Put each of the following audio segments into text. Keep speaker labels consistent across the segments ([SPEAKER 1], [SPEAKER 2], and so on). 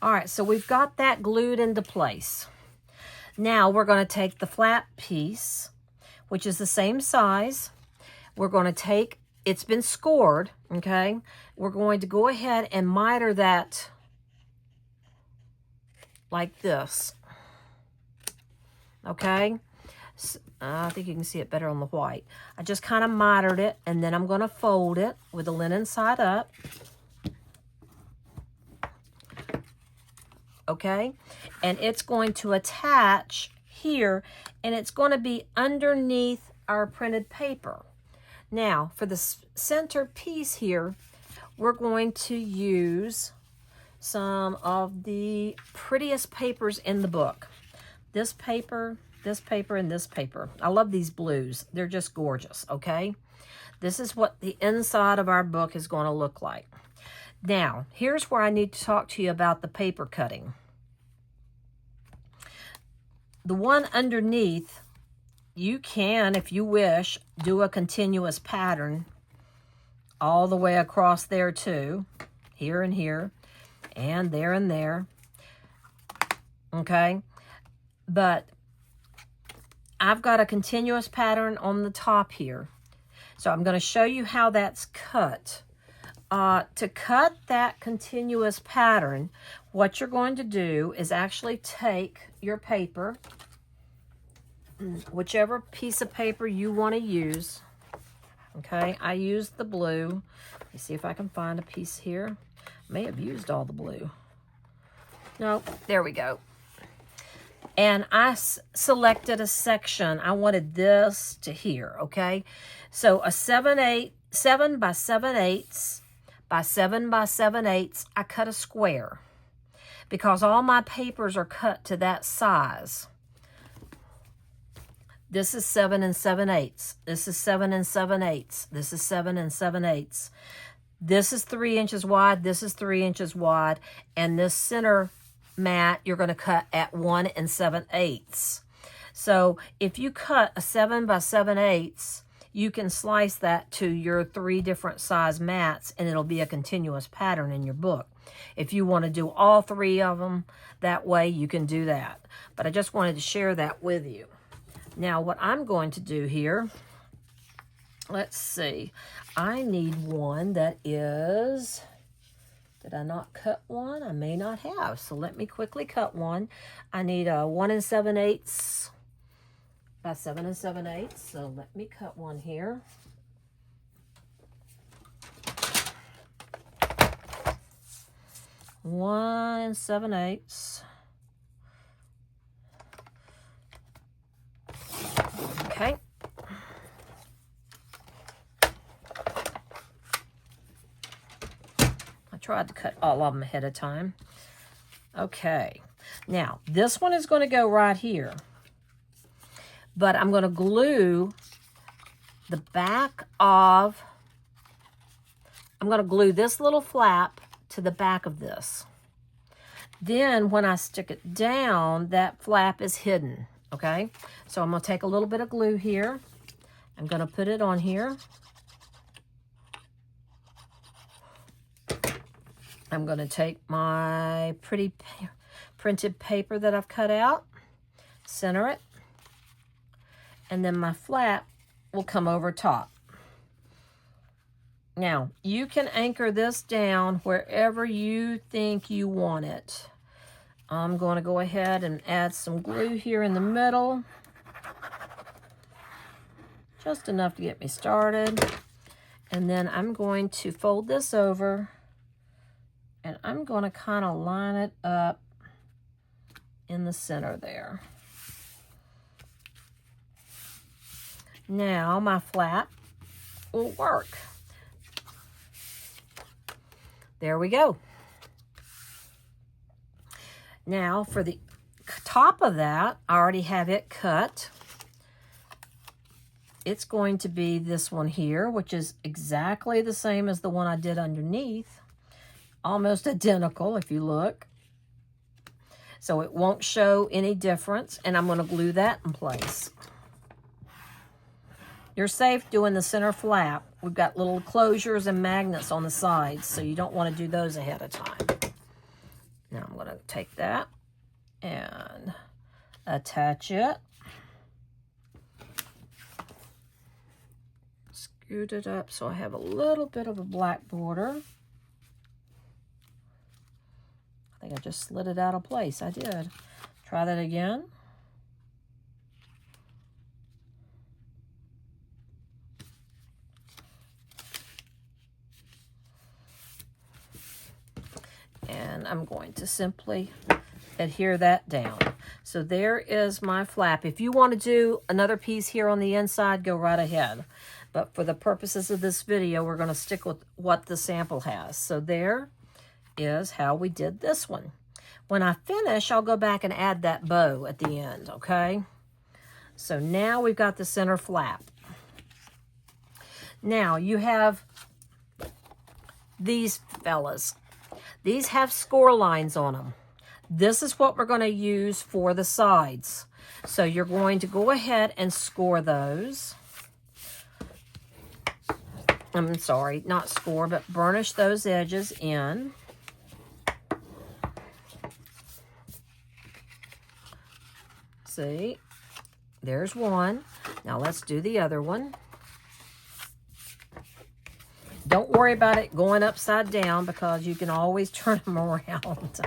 [SPEAKER 1] All right, so we've got that glued into place. Now we're going to take the flat piece, which is the same size. We're going to take, it's been scored, okay? We're going to go ahead and miter that like this, okay? So, I think you can see it better on the white. I just kind of mitered it, and then I'm going to fold it with the linen side up. Okay, and it's going to attach here, and it's going to be underneath our printed paper. Now, for the center piece here, we're going to use some of the prettiest papers in the book. This paper, and this paper. I love these blues. They're just gorgeous, okay? This is what the inside of our book is going to look like. Now, here's where I need to talk to you about the paper cutting. The one underneath, you can, if you wish, do a continuous pattern all the way across there too. Here and here, and there. Okay? But I've got a continuous pattern on the top here. So I'm going to show you how that's cut. To cut that continuous pattern, what you're going to do is actually take your paper, whichever piece of paper you want to use. Okay, I used the blue. Let me see if I can find a piece here. May have used all the blue. No, there we go. And I selected a section. I wanted this to here, okay? So a 7 by 7/8 by 7 by 7/8, I cut a square because all my papers are cut to that size. This is 7 7/8. This is 7 7/8. This is 7 7/8. This is 3 inches wide. This is 3 inches wide. And this center mat, you're going to cut at 1 7/8. So if you cut a 7 by 7/8, you can slice that to your 3 different size mats, and it'll be a continuous pattern in your book. If you want to do all 3 of them that way, you can do that. But I just wanted to share that with you. Now, what I'm going to do here, let's see. I need one that is, did I not cut one? I may not have. So let me quickly cut one. I need a 1 7/8 by 7 7/8. So let me cut one here. One 7/8. Okay. I tried to cut all of them ahead of time. Okay. Now, this one is going to go right here. But I'm going to glue the back of, I'm going to glue this little flap to the back of this. Then when I stick it down, that flap is hidden. Okay, so I'm going to take a little bit of glue here. I'm going to put it on here. I'm going to take my pretty printed paper that I've cut out, center it, and then my flap will come over top. Now, you can anchor this down wherever you think you want it. I'm going to go ahead and add some glue here in the middle. Just enough to get me started. And then I'm going to fold this over. And I'm going to kind of line it up in the center there. Now my flap will work. There we go. Now, for the top of that, I already have it cut. It's going to be this one here, which is exactly the same as the one I did underneath. Almost identical, if you look. So it won't show any difference, and I'm going to glue that in place. You're safe doing the center flap. We've got little closures and magnets on the sides, so you don't want to do those ahead of time. Now I'm going to take that and attach it. Scoot it up so I have a little bit of a black border. I think I just slid it out of place. I did. Try that again. And I'm going to simply adhere that down. So there is my flap. If you want to do another piece here on the inside, go right ahead. But for the purposes of this video, we're going to stick with what the sample has. So there is how we did this one. When I finish, I'll go back and add that bow at the end, okay? So now we've got the center flap. Now you have these fellas. These have score lines on them. This is what we're going to use for the sides. So you're going to go ahead and score those. I'm sorry, not score, but burnish those edges in. See, there's one. Now let's do the other one. Don't worry about it going upside down because you can always turn them around.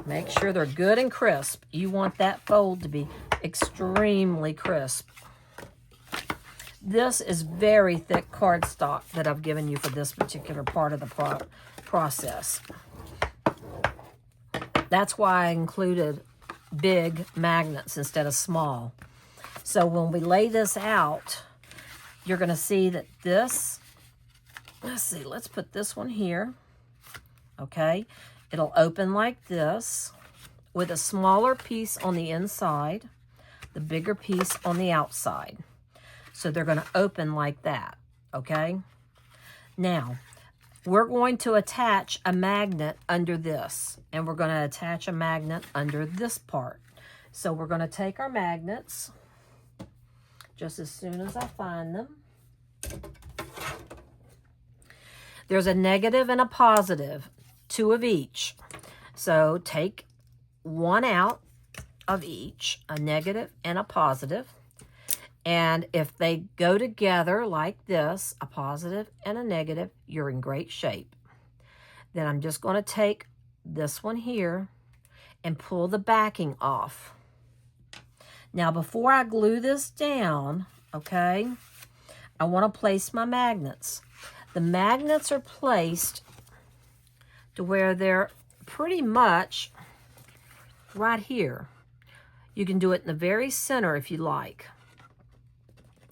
[SPEAKER 1] Make sure they're good and crisp. You want that fold to be extremely crisp. This is very thick cardstock that I've given you for this particular part of the process. That's why I included big magnets instead of small. So when we lay this out, you're going to see that this, let's see, let's put this one here, okay? It'll open like this with a smaller piece on the inside, the bigger piece on the outside. So they're going to open like that, okay? Now, we're going to attach a magnet under this, and we're going to attach a magnet under this part. So we're going to take our magnets just as soon as I find them. There's a negative and a positive, 2 of each. So take one out of each, a negative and a positive. And if they go together like this, a positive and a negative, you're in great shape. Then I'm just going to take this one here and pull the backing off. Now, before I glue this down, okay, I want to place my magnets. The magnets are placed to where they're pretty much right here. You can do it in the very center if you like.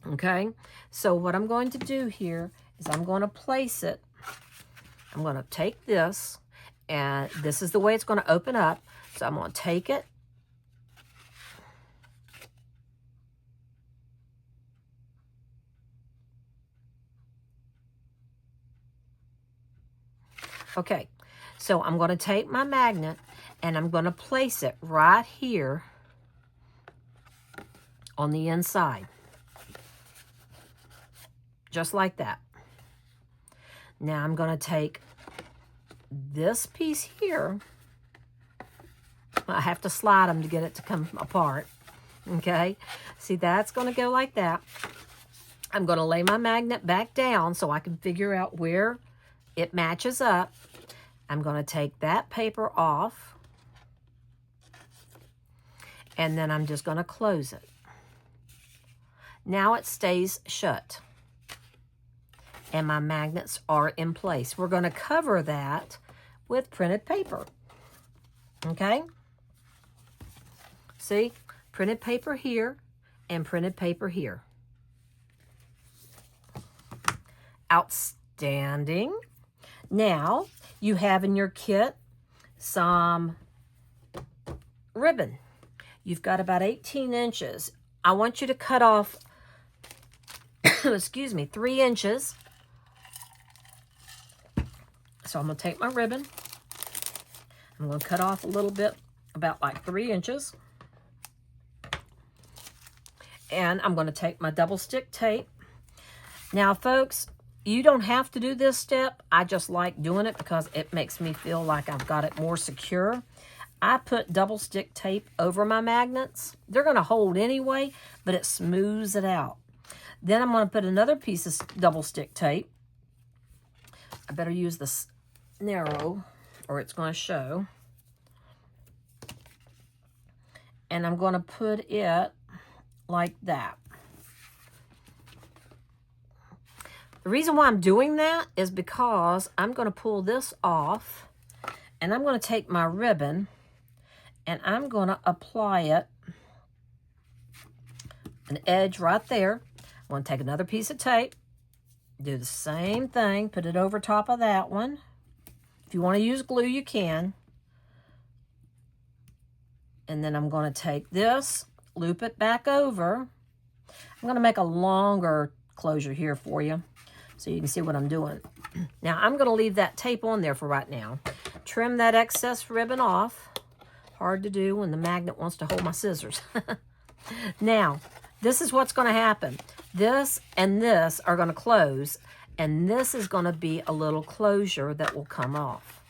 [SPEAKER 1] Okay, so what I'm going to do here is I'm going to place it. I'm going to take this, and this is the way it's going to open up. So I'm going to take it. Okay, so I'm going to take my magnet and I'm going to place it right here on the inside. Just like that. Now I'm going to take this piece here. I have to slide them to get it to come apart. Okay, see, that's going to go like that. I'm going to lay my magnet back down so I can figure out where it matches up. I'm going to take that paper off, and then I'm just going to close it. Now it stays shut, and my magnets are in place. We're going to cover that with printed paper. Okay? See? Printed paper here and printed paper here. Outstanding. Now, you have in your kit some ribbon. You've got about 18 inches. I want you to cut off, excuse me, 3 inches. So I'm going to take my ribbon. I'm going to cut off a little bit, about like 3 inches. And I'm going to take my double stick tape. Now, folks, You don't have to do this step. I just like doing it because it makes me feel like I've got it more secure. I put double stick tape over my magnets. They're going to hold anyway, but it smooths it out. Then I'm going to put another piece of double stick tape. I better use this narrow or it's going to show. And I'm going to put it like that. The reason why I'm doing that is because I'm going to pull this off and I'm going to take my ribbon and I'm going to apply it an edge right there. I'm going to take another piece of tape, do the same thing, put it over top of that one. If you want to use glue, you can. And then I'm going to take this, loop it back over. I'm going to make a longer closure here for you so you can see what I'm doing. Now, I'm going to leave that tape on there for right now. Trim that excess ribbon off. Hard to do when the magnet wants to hold my scissors. Now, this is what's going to happen. This and this are going to close, and this is going to be a little closure that will come off.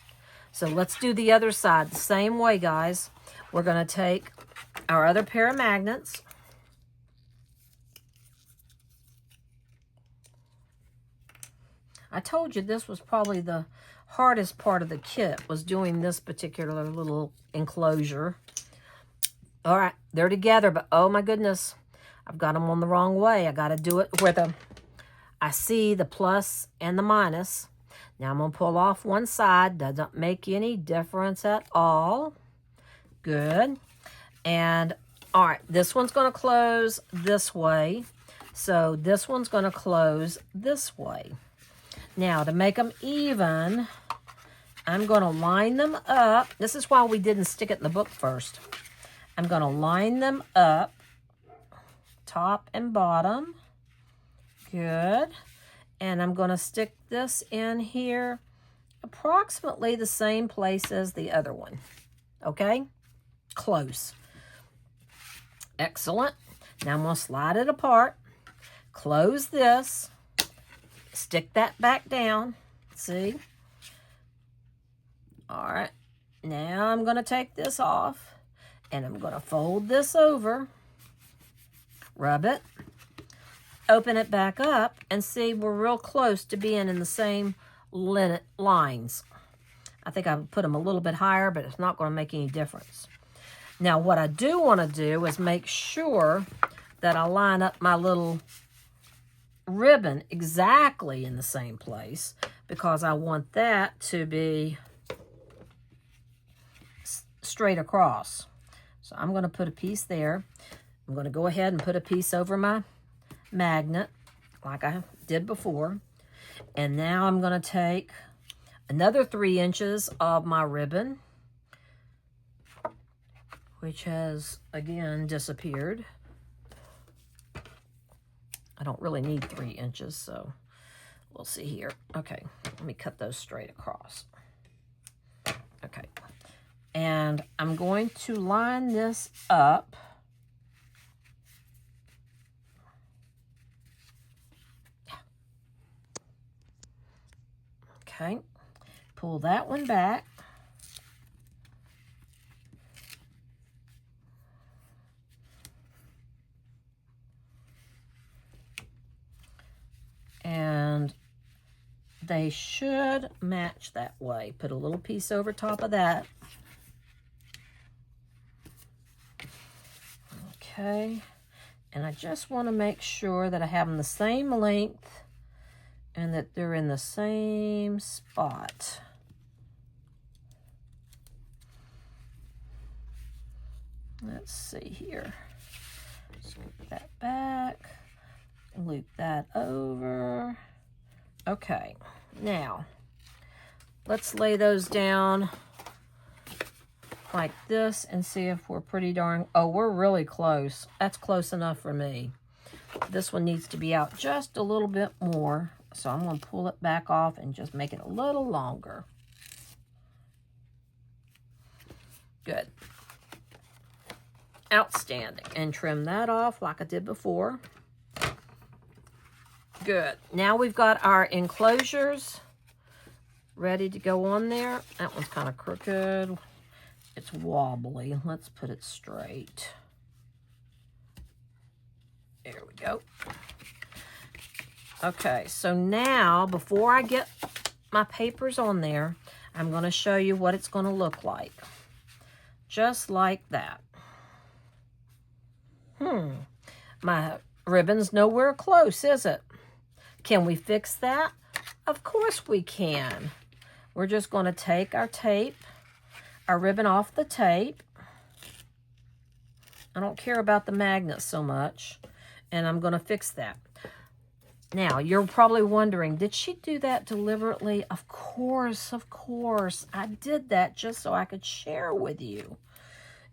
[SPEAKER 1] So let's do the other side the same way, guys. We're going to take our other pair of magnets. I told you this was probably the hardest part of the kit, was doing this particular little enclosure. All right, they're together, but oh my goodness, I've got them on the wrong way. I got to do it where I see the plus and the minus. Now I'm going to pull off one side. Doesn't make any difference at all. Good. And all right, this one's going to close this way. So this one's going to close this way. Now, to make them even, I'm going to line them up. This is why we didn't stick it in the book first. I'm going to line them up, top and bottom. Good. And I'm going to stick this in here approximately the same place as the other one. Okay? Close. Excellent. Now I'm going to slide it apart, close this, stick that back down. See? All right. Now I'm going to take this off and I'm going to fold this over, rub it, open it back up, and see we're real close to being in the same lines. I think I would put them a little bit higher, but it's not going to make any difference. Now what I do want to do is make sure that I line up my little ribbon exactly in the same place, because I want that to be straight across. So I'm going to put a piece there. I'm going to go ahead and put a piece over my magnet like I did before. And now I'm going to take another 3 inches of my ribbon, which has again disappeared. I don't really need 3 inches, so we'll see here. Okay, let me cut those straight across. Okay, and I'm going to line this up. Okay, pull that one back. And they should match that way. Put a little piece over top of that. Okay, and I just want to make sure that I have them the same length and that they're in the same spot. Let's see here. Scoop that back. Loop that over. Okay, now let's lay those down like this and see if we're pretty darn... Oh, we're really close. That's close enough for me. This one needs to be out just a little bit more, so I'm going to pull it back off and just make it a little longer. Good. Outstanding. And trim that off like I did before. good. Now we've got our enclosures ready to go on there. That one's kind of crooked. It's wobbly. Let's put it straight. There we go. Okay, so now before I get my papers on there, I'm going to show you what it's going to look like. Just like that. My ribbon's nowhere close, is it? Can we fix that? Of course we can. We're just going to take our tape, our ribbon off the tape. I don't care about the magnet so much. And I'm going to fix that. Now, you're probably wondering, did she do that deliberately? Of course, of course. I did that just so I could share with you,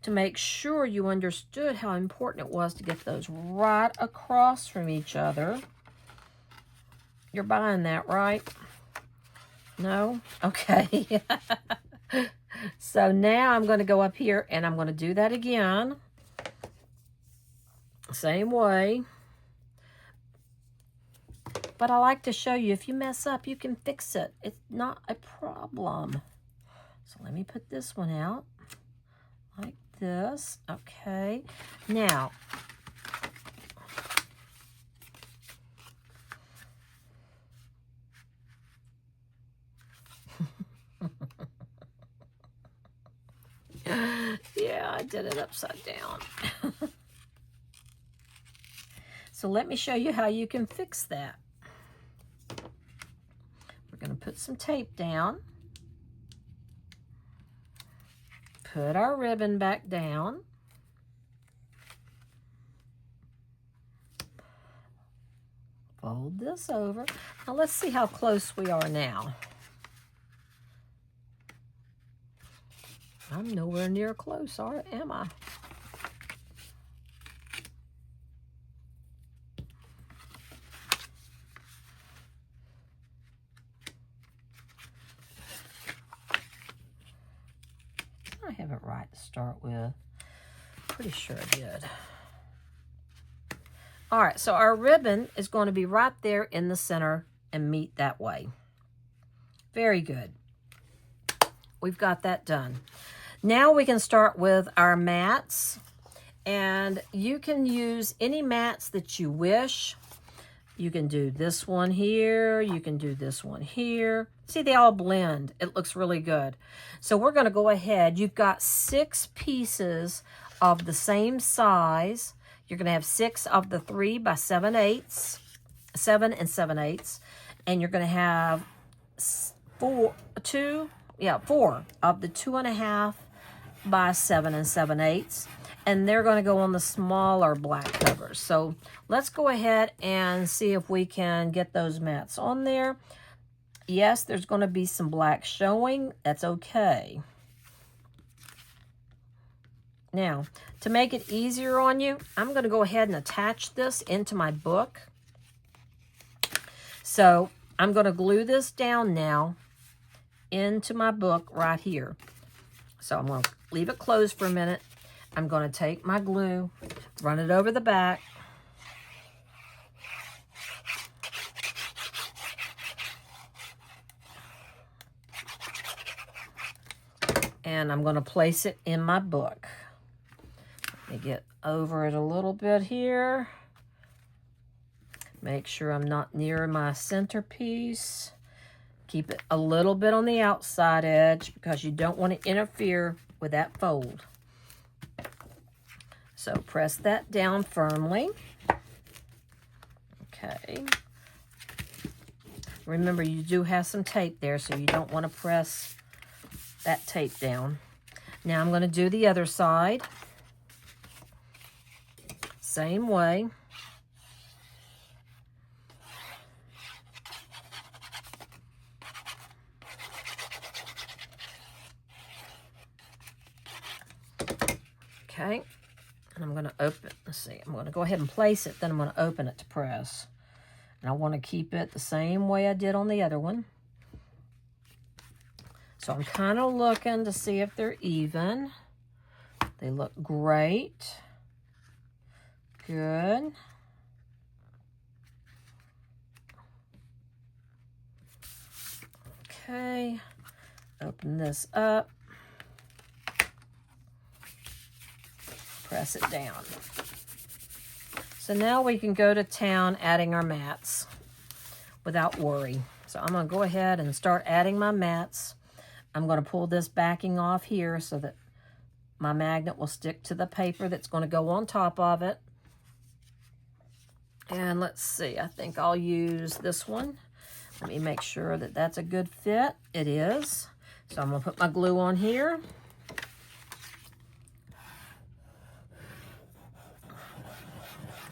[SPEAKER 1] to make sure you understood how important it was to get those right across from each other. You're buying that, right? No? Okay. So now I'm going to go up here and I'm going to do that again. Same way. But I like to show you, if you mess up, you can fix it. It's not a problem. So let me put this one out like this. Okay. Now, yeah, I did it upside down. So let me show you how you can fix that. We're going to put some tape down. Put our ribbon back down. Fold this over. Now let's see how close we are now. I'm nowhere near close, am I? I have it right to start with. Pretty sure I did. All right, so our ribbon is going to be right there in the center and meet that way. Very good. We've got that done. Now we can start with our mats, and you can use any mats that you wish. You can do this one here. You can do this one here. See, they all blend. It looks really good. So we're going to go ahead. You've got 6 pieces of the same size. You're going to have 6 of the 3 by 7/8, 7 and 7/8, and you're going to have 4 of the 2.5 by 7 and 7/8, and they're going to go on the smaller black covers. So let's go ahead and see if we can get those mats on there. Yes, there's going to be some black showing. That's okay. Now, to make it easier on you, I'm going to go ahead and attach this into my book. So I'm going to glue this down now into my book right here. So I'm going to leave it closed for a minute. I'm going to take my glue, run it over the back. And I'm going to place it in my book. Let me get over it a little bit here. Make sure I'm not near my centerpiece. Keep it a little bit on the outside edge because you don't want to interfere with that fold. So press that down firmly. Okay. Remember, you do have some tape there, so you don't want to press that tape down. Now I'm going to do the other side. Same way. Okay, and I'm going to open, let's see, I'm going to go ahead and place it, then I'm going to open it to press. And I want to keep it the same way I did on the other one. So I'm kind of looking to see if they're even. They look great. Good. Okay, open this up, press it down. So now we can go to town adding our mats without worry. So I'm going to go ahead and start adding my mats. I'm going to pull this backing off here so that my magnet will stick to the paper that's going to go on top of it. And let's see, I think I'll use this one. Let me make sure that that's a good fit. It is. So I'm going to put my glue on here.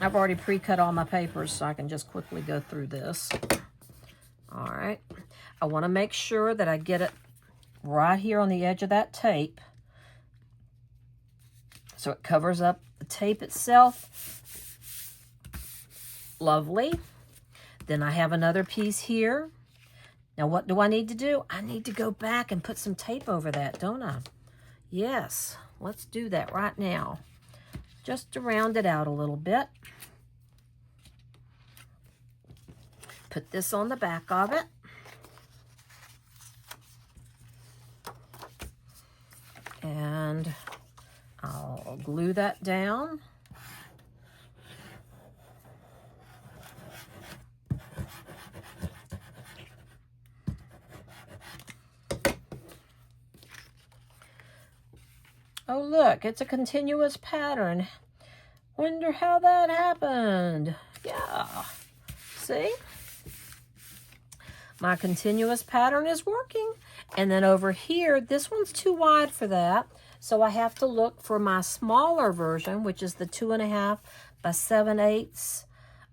[SPEAKER 1] I've already pre-cut all my papers, so I can just quickly go through this. All right. I want to make sure that I get it right here on the edge of that tape, so it covers up the tape itself. Lovely. Then I have another piece here. Now what do I need to do? I need to go back and put some tape over that, don't I? Yes, let's do that right now. Just to round it out a little bit. Put this on the back of it. And I'll glue that down. Oh, look, it's a continuous pattern. Wonder how that happened. Yeah, see? My continuous pattern is working. And then over here, this one's too wide for that. So I have to look for my smaller version, which is the 2.5 by 7/8.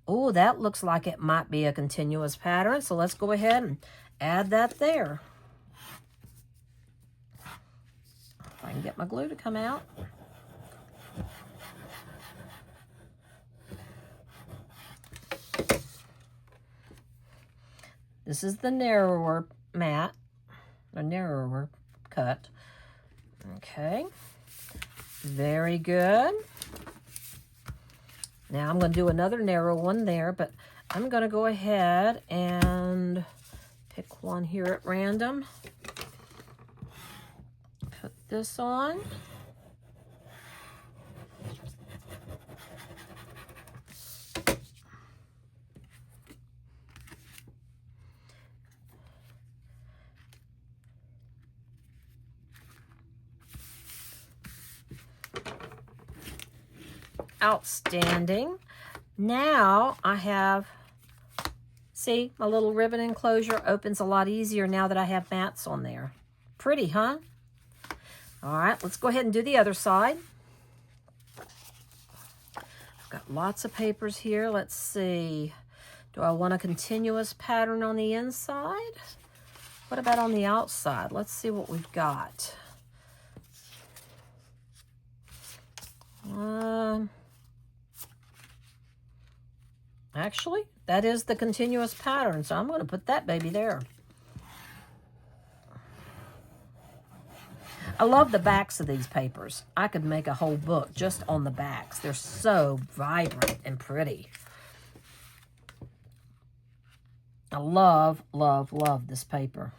[SPEAKER 1] Oh, that looks like it might be a continuous pattern. So let's go ahead and add that there. If I can get my glue to come out. This is the narrower mat, a narrower cut. Okay, very good. Now I'm going to do another narrow one there, but I'm going to go ahead and pick one here at random. Put this on. Outstanding. Now I have, see, my little ribbon enclosure opens a lot easier now that I have mats on there. Pretty, huh? All right, let's go ahead and do the other side. I've got lots of papers here. Let's see. Do I want a continuous pattern on the inside? What about on the outside? Let's see what we've got. Actually, that is the continuous pattern, so I'm going to put that baby there. I love the backs of these papers. I could make a whole book just on the backs. They're so vibrant and pretty. I love, love, love this paper.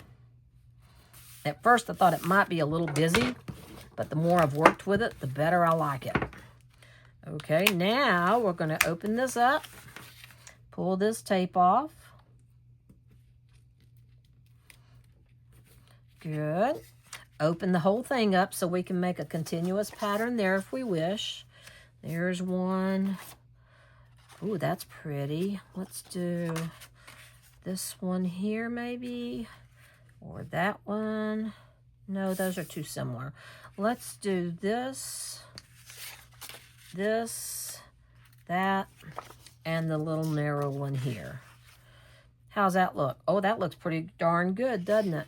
[SPEAKER 1] At first, I thought it might be a little busy, but the more I've worked with it, the better I like it. Okay, now we're going to open this up. Pull this tape off. Good. Open the whole thing up so we can make a continuous pattern there if we wish. There's one. Ooh, that's pretty. Let's do this one here maybe, or that one. No, those are too similar. Let's do this, this, that, and the little narrow one here. How's that look? Oh, that looks pretty darn good, doesn't it?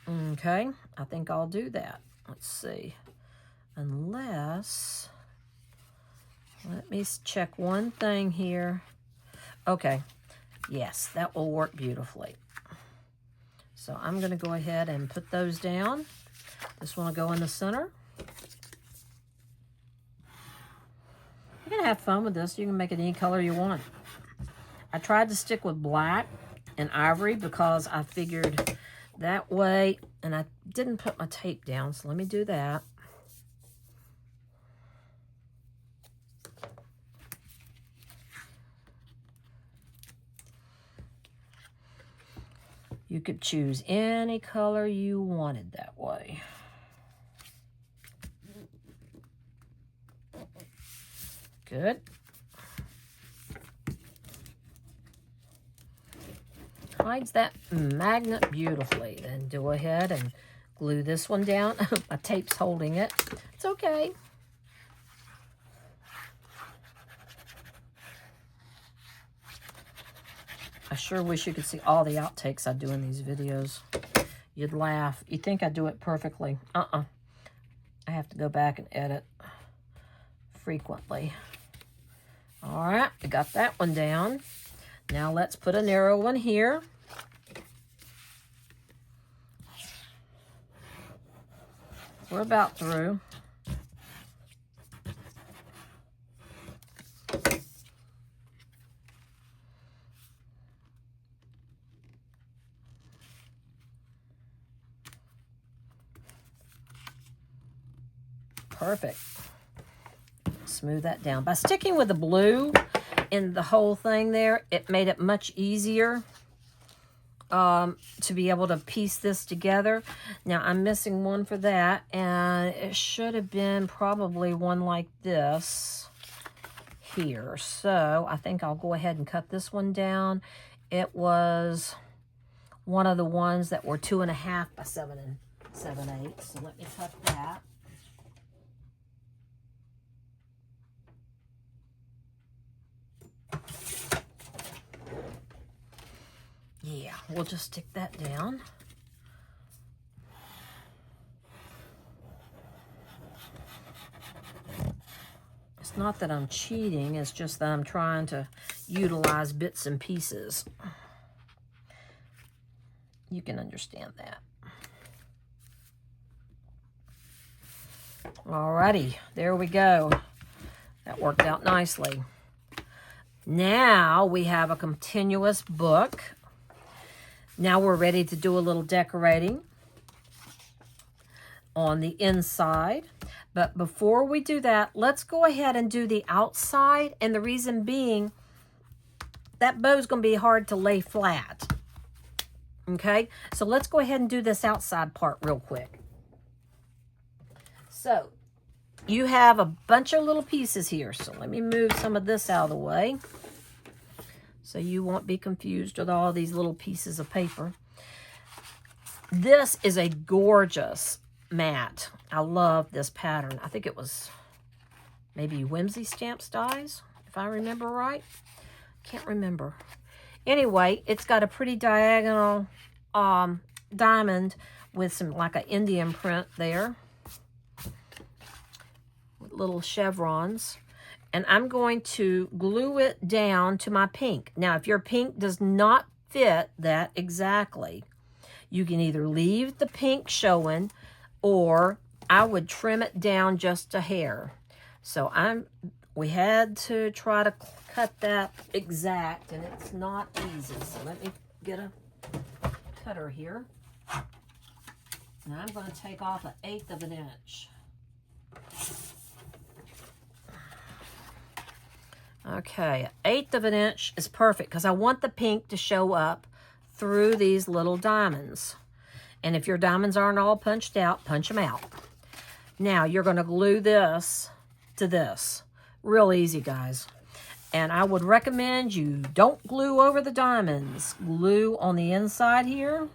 [SPEAKER 1] Okay, I think I'll do that. Let's see. Unless, let me check one thing here. Okay, yes, that will work beautifully. So I'm going to go ahead and put those down. This one will go in the center. You're going to have fun with this. You can make it any color you want. I tried to stick with black in ivory because I figured that way, and I didn't put my tape down, so let me do that. You could choose any color you wanted that way. Good. Hides that magnet beautifully. Then go ahead and glue this one down. My tape's holding it. It's okay. I sure wish you could see all the outtakes I do in these videos. You'd laugh. You'd think I do it perfectly. I have to go back and edit frequently. All right, we got that one down. Now let's put a narrow one here. We're about through. Perfect. Smooth that down. By sticking with the blue in the whole thing there, it made it much easier to be able to piece this together. Now I'm missing one for that, and it should have been probably one like this here. So I think I'll go ahead and cut this one down. It was one of the ones that were 2.5 by 7 7/8. So let me cut that. Yeah, we'll just stick that down. It's not that I'm cheating, it's just that I'm trying to utilize bits and pieces. You can understand that. Alrighty, there we go. That worked out nicely. Now we have a continuous book. Now we're ready to do a little decorating on the inside. But before we do that, let's go ahead and do the outside. And the reason being, that bow's going to be hard to lay flat. Okay, so let's go ahead and do this outside part real quick. So you have a bunch of little pieces here. So let me move some of this out of the way, so you won't be confused with all these little pieces of paper. This is a gorgeous mat. I love this pattern. I think it was maybe Whimsy Stamps Dies, if I remember right. Can't remember. Anyway, it's got a pretty diagonal diamond with some like an Indian print there, with little chevrons. And I'm going to glue it down to my pink. Now, if your pink does not fit that exactly, you can either leave the pink showing, or I would trim it down just a hair. So we had to try to cut that exact, and it's not easy. So let me get a cutter here. Now I'm going to take off 1/8 of an inch. Okay, 1/8 of an inch is perfect because I want the pink to show up through these little diamonds. And if your diamonds aren't all punched out, punch them out. Now you're going to glue this to this. Real easy, guys. And I would recommend you don't glue over the diamonds. Glue on the inside here.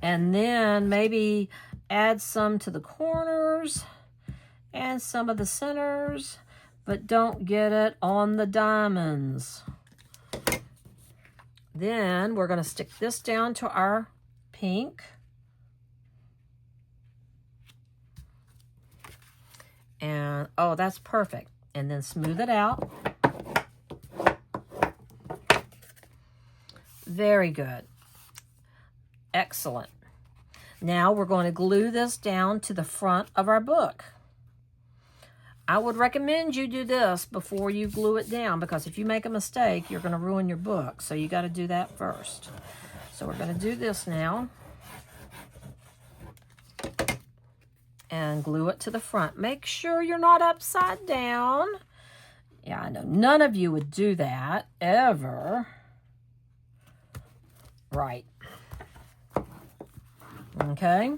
[SPEAKER 1] And then maybe add some to the corners and some of the centers, but don't get it on the diamonds. Then we're going to stick this down to our pink. And, oh, that's perfect. And then smooth it out. Very good. Excellent. Now we're going to glue this down to the front of our book. I would recommend you do this before you glue it down, because if you make a mistake, you're going to ruin your book. So you got to do that first. So we're going to do this now. And glue it to the front. Make sure you're not upside down. Yeah, I know none of you would do that ever. Right. Okay.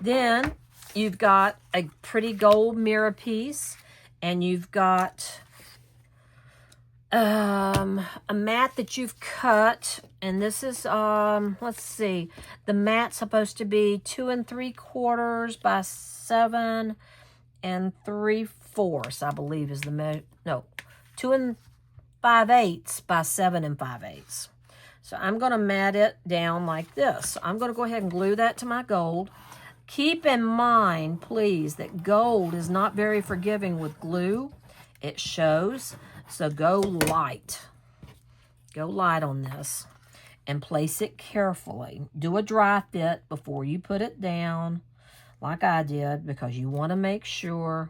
[SPEAKER 1] Then you've got a pretty gold mirror piece, and you've got a mat that you've cut, and this is let's see, the mat's supposed to be 2 3/4 by 7 3/4, I believe is the measure. No, 2 5/8 by 7 5/8. So I'm going to mat it down like this. So I'm going to go ahead and glue that to my gold. Keep in mind, please, that gold is not very forgiving with glue. It shows. So go light. Go light on this and place it carefully. Do a dry fit before you put it down, like I did, because you want to make sure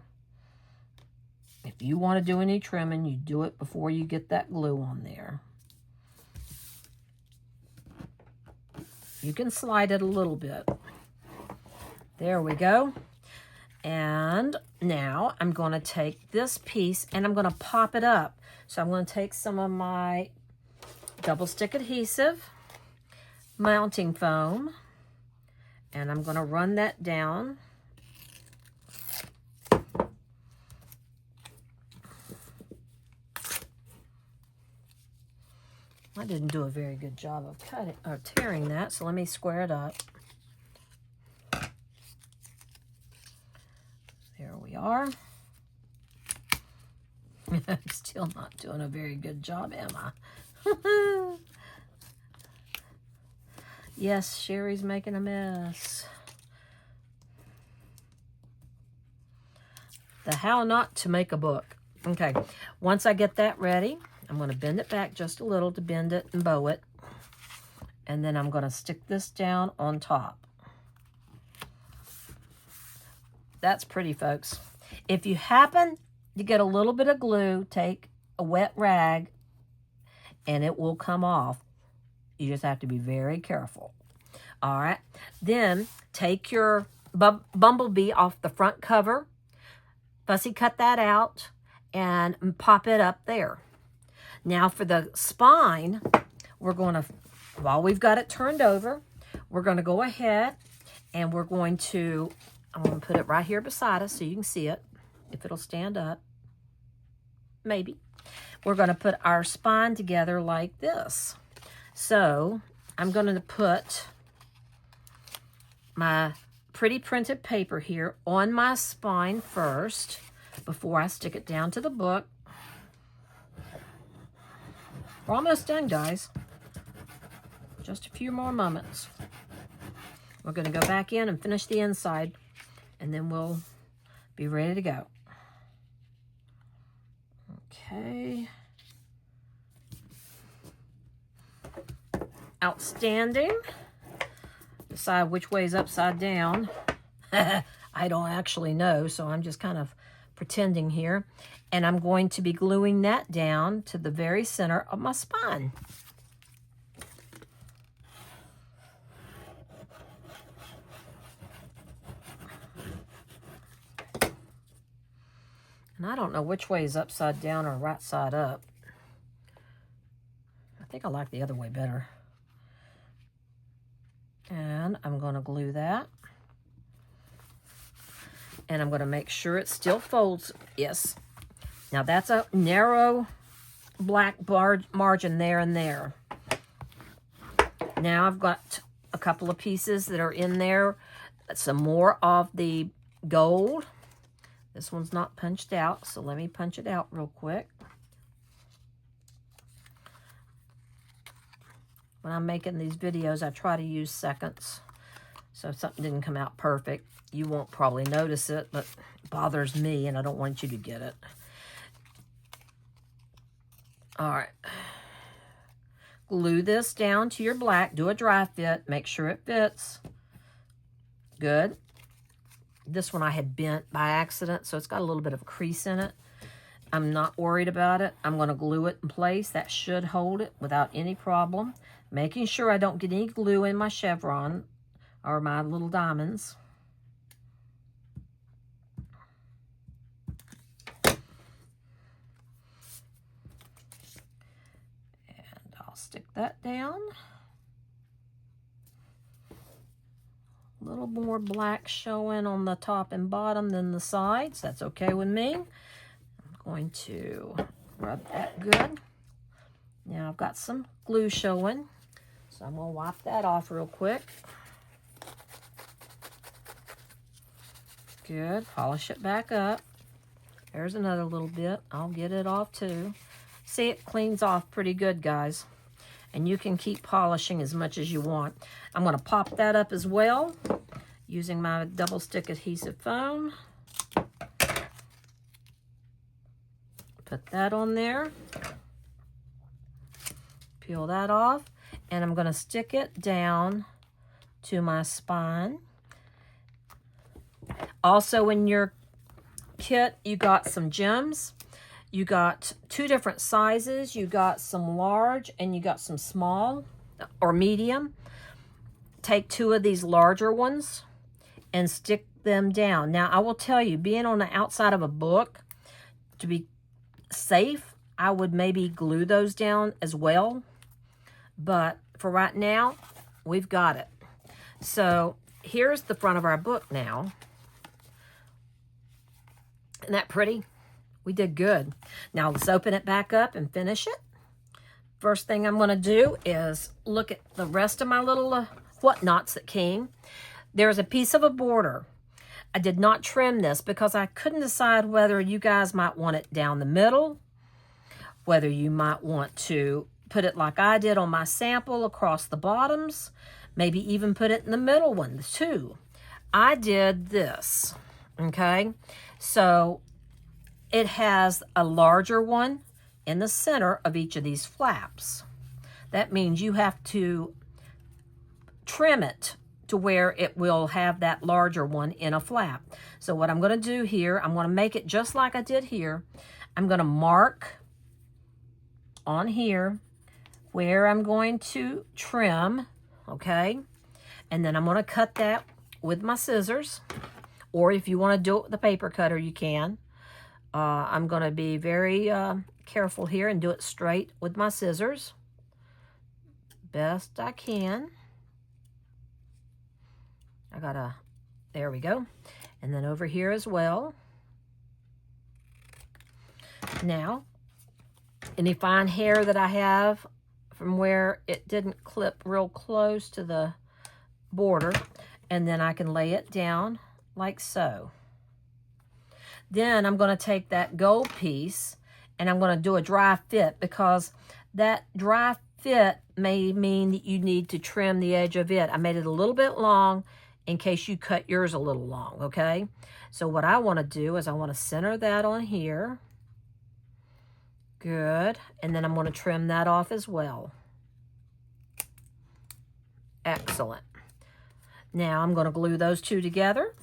[SPEAKER 1] if you want to do any trimming, you do it before you get that glue on there. You can slide it a little bit. There we go. And now I'm going to take this piece and I'm going to pop it up. So I'm going to take some of my double stick adhesive, mounting foam, and I'm going to run that down. I didn't do a very good job of cutting or tearing that, so let me square it up. There we are. I'm still not doing a very good job, am I? Yes, Sherry's making a mess. The how not to make a book. Okay, once I get that ready, I'm going to bend it back just a little to bend it and bow it. And then I'm going to stick this down on top. That's pretty, folks. If you happen to get a little bit of glue, take a wet rag and it will come off. You just have to be very careful. All right. Then take your bumblebee off the front cover, fussy cut that out, and pop it up there. Now for the spine, we're going to, while we've got it turned over, we're going to go ahead and we're going to, I'm going to put it right here beside us so you can see it, if it'll stand up. Maybe. We're going to put our spine together like this. So I'm going to put my pretty printed paper here on my spine first before I stick it down to the book. We're almost done, guys. Just a few more moments. We're going to go back in and finish the inside, and then we'll be ready to go. Okay. Outstanding. Decide which way is upside down. I don't actually know, so I'm just kind of pretending here. And I'm going to be gluing that down to the very center of my spine. And I don't know which way is upside down or right side up. I think I like the other way better. And I'm going to glue that. And I'm going to make sure it still folds. Yes. Now that's a narrow black margin there and there. Now I've got a couple of pieces that are in there. Some more of the gold. This one's not punched out, so let me punch it out real quick. When I'm making these videos, I try to use seconds. So if something didn't come out perfect, you won't probably notice it, but it bothers me, and I don't want you to get it. All right. Glue this down to your black. Do a dry fit. Make sure it fits. Good. This one I had bent by accident, so it's got a little bit of a crease in it. I'm not worried about it. I'm going to glue it in place. That should hold it without any problem. Making sure I don't get any glue in my chevron or my little diamonds. And I'll stick that down. A little more black showing on the top and bottom than the sides. That's okay with me. I'm going to rub that good. Now I've got some glue showing, so I'm going to wipe that off real quick. Good. Polish it back up. There's another little bit. I'll get it off too. See, it cleans off pretty good, guys. And you can keep polishing as much as you want. I'm going to pop that up as well using my double stick adhesive foam. Put that on there. Peel that off. And I'm going to stick it down to my spine. Also in your kit, you got some gems. You got 2 different sizes. You got some large and you got some small or medium. Take 2 of these larger ones and stick them down. Now, I will tell you, being on the outside of a book, to be safe, I would maybe glue those down as well. But for right now, we've got it. So here's the front of our book now. Isn't that pretty? We did good. Now let's open it back up and finish it. First thing I'm going to do is look at the rest of my little whatnots that came. There's a piece of a border. I did not trim this because I couldn't decide whether you guys might want it down the middle, whether you might want to put it like I did on my sample across the bottoms, maybe even put it in the middle one too. I did this, okay? So it has a larger one in the center of each of these flaps. That means you have to trim it to where it will have that larger one in a flap. So what I'm going to do here, I'm going to make it just like I did here. I'm going to mark on here where I'm going to trim, okay? And then I'm going to cut that with my scissors, or if you want to do it with the paper cutter, you can. I'm going to be very careful here and do it straight with my scissors. Best I can. There we go. And then over here as well. Now, any fine hair that I have from where it didn't clip real close to the border, and then I can lay it down like so. Then I'm going to take that gold piece and I'm going to do a dry fit, because that dry fit may mean that you need to trim the edge of it. I made it a little bit long in case you cut yours a little long, okay? So what I want to do is I want to center that on here. Good. And then I'm going to trim that off as well. Excellent. Now I'm going to glue those two together.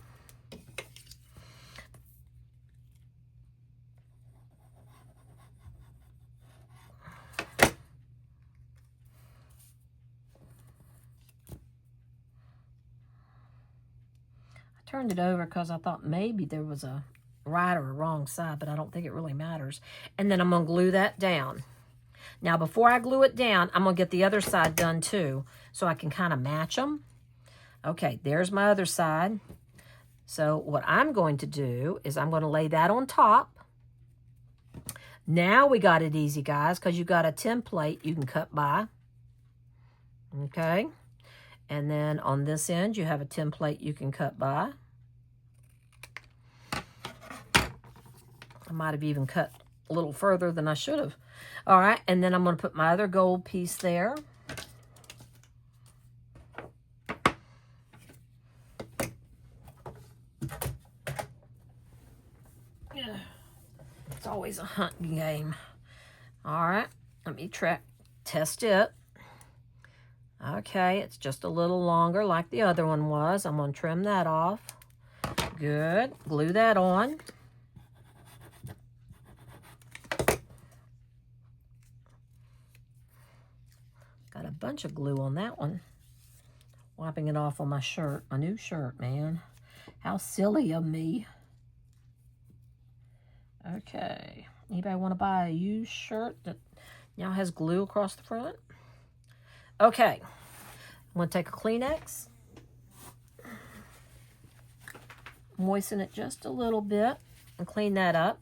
[SPEAKER 1] Turned it over because I thought maybe there was a right or a wrong side, but I don't think it really matters. And then I'm going to glue that down. Now, before I glue it down, I'm going to get the other side done too, so I can kind of match them. Okay, there's my other side. So what I'm going to do is I'm going to lay that on top. Now we got it easy, guys, because you got a template you can cut by. Okay. And then on this end, you have a template you can cut by. I might have even cut a little further than I should have. All right, and then I'm going to put my other gold piece there. Yeah, it's always a hunting game. All right, let me test it. Okay, it's just a little longer like the other one was. I'm going to trim that off. Good. Glue that on. Got a bunch of glue on that one. Wiping it off on my shirt, my new shirt, man. How silly of me. Okay. Anybody want to buy a used shirt that now has glue across the front? Okay. I'm going to take a Kleenex. Moisten it just a little bit and clean that up.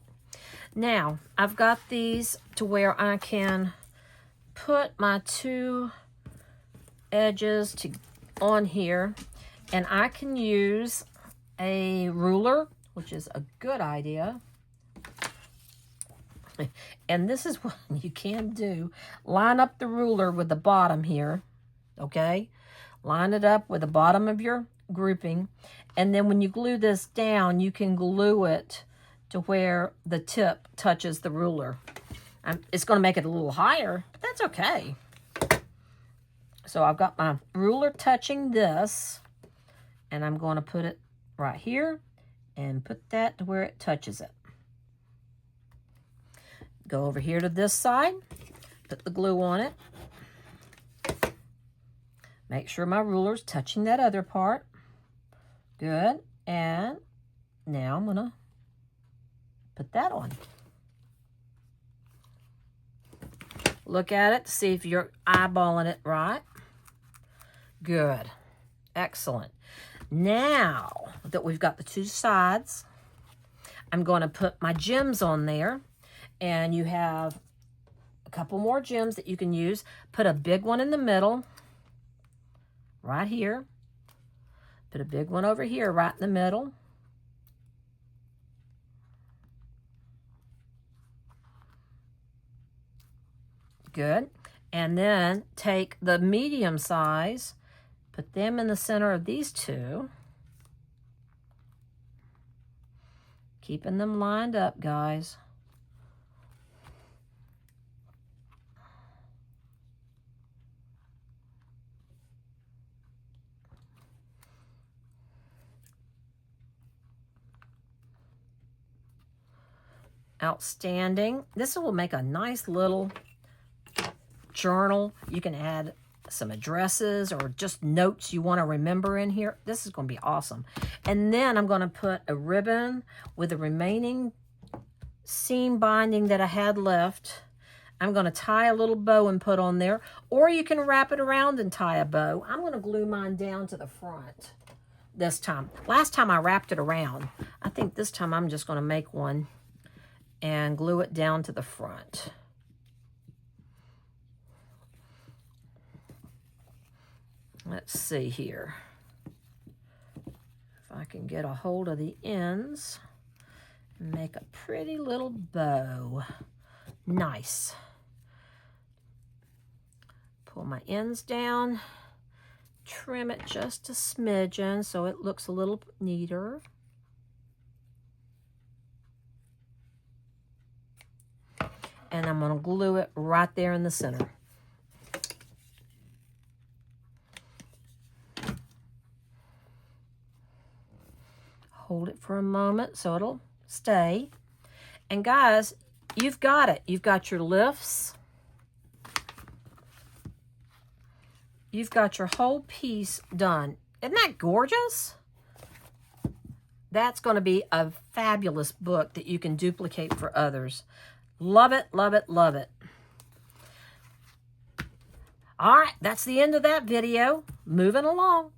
[SPEAKER 1] Now, I've got these to where I can put my two edges on here, and I can use a ruler, which is a good idea. And this is what you can do. Line up the ruler with the bottom here, okay? Line it up with the bottom of your grouping, and then when you glue this down, you can glue it to where the tip touches the ruler. It's going to make it a little higher, but that's okay. So I've got my ruler touching this, and I'm going to put it right here and put that to where it touches it. Go over here to this side, put the glue on it. Make sure my ruler's touching that other part. Good. And now I'm going to put that on. Look at it to see if you're eyeballing it right. Good. Excellent. Now that we've got the two sides, I'm going to put my gems on there. And you have a couple more gems that you can use. Put a big one in the middle, right here. Put a big one over here, right in the middle. Good. And then take the medium size, put them in the center of these two. Keeping them lined up, guys. Outstanding. This will make a nice little journal. You can add some addresses or just notes you want to remember in here. This is going to be awesome. And then I'm going to put a ribbon with the remaining seam binding that I had left. I'm going to tie a little bow and put on there, or you can wrap it around and tie a bow. I'm going to glue mine down to the front this time. Last time I wrapped it around. I think this time I'm just going to make one and glue it down to the front. Let's see here. If I can get a hold of the ends and make a pretty little bow. Nice. Pull my ends down, trim it just a smidgen so it looks a little neater. And I'm going to glue it right there in the center. Hold it for a moment so it'll stay. And guys, you've got it. You've got your lifts. You've got your whole piece done. Isn't that gorgeous? That's going to be a fabulous book that you can duplicate for others. Love it, love it, love it. All right, that's the end of that video. Moving along.